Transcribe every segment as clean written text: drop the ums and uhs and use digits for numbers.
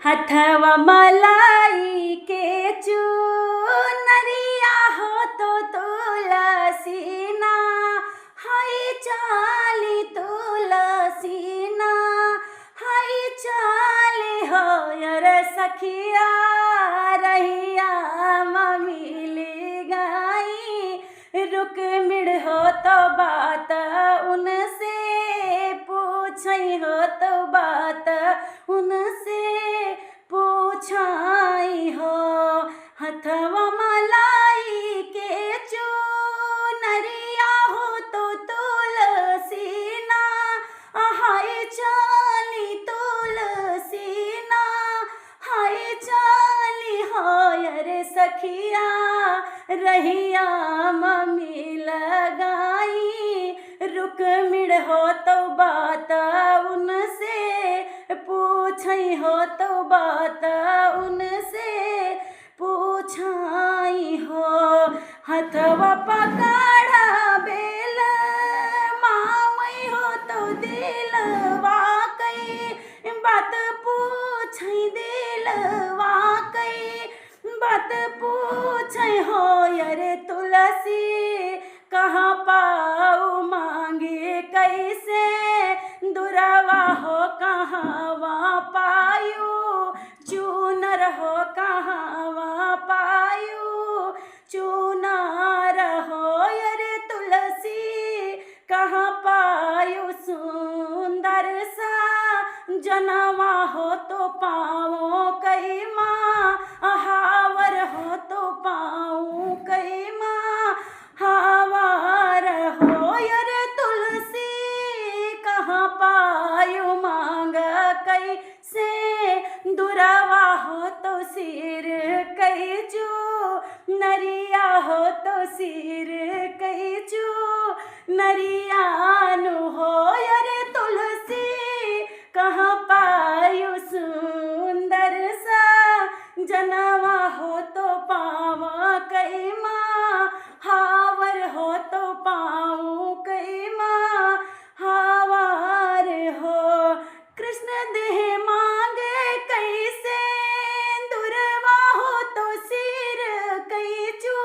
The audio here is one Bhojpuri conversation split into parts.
हथवा मलाई के चुनरिया हो तो तुलसीना, हाय चाली तुलसीना, हाय चाली हो यार सखिया रहिया मिली गई। रुक मिड़ हो तो बात उनसे पूछई हो तो बात उनसे पूछाई हो। हथवा मलाई के चुनरिया हो तो तुलसीना, हाय चाली तुलसीना, हाय चाली हो यार सखिया रहिया मम्मी लगाई। रुक मिड़ हो तो बात उनसे पूछई हो तो बात उनसे पूछाई हो। हथवा पकड़ा बेल मावई हो तो दिलवा कई बात पूछई दिलवा कई बात पूछई हो यार तुलसी कहाँ पाऊ मांगे कैसे दुरावा हो कहाँ पायू चूनर हो कहाँ पायू चूनर हो यार तुलसी कहाँ पायू सुंदर सा जनवा हो तो पाओ कई माँ हावर हो तो पाऊँ कई माँ हावर हो यार तुलसी कहाँ पायू मांग कई से दुरावा हो तो सिर कई चू नरिया हो तो सिर कई चू नरियानु हो यार तुलसी कहाँ पायू सुंदर सा जनवा हो तो पावा कई माँ हावर हो तो पाऊँ कई माँ हावर हो। कृष्ण देह मांगे कैसे दुर्वा हो तो सिर कई चू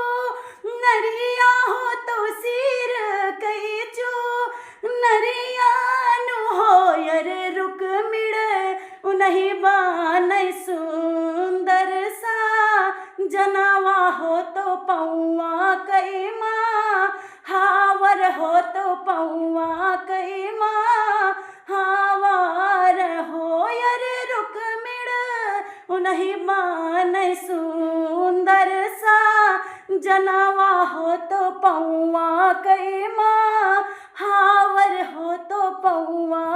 नरिया हो तो सिर कई चू नरियानु हो यार रुक मिड़ उन्हीं बान सुंदर सा जनवा हो तो पौआ कई माँ हावर हो तो पौआ कई माँ हावर हो यार रुक मिड़ उन्हीं बान सुंदर सा जनवा हो तो पौआ कई माँ हावर हो तो पौआ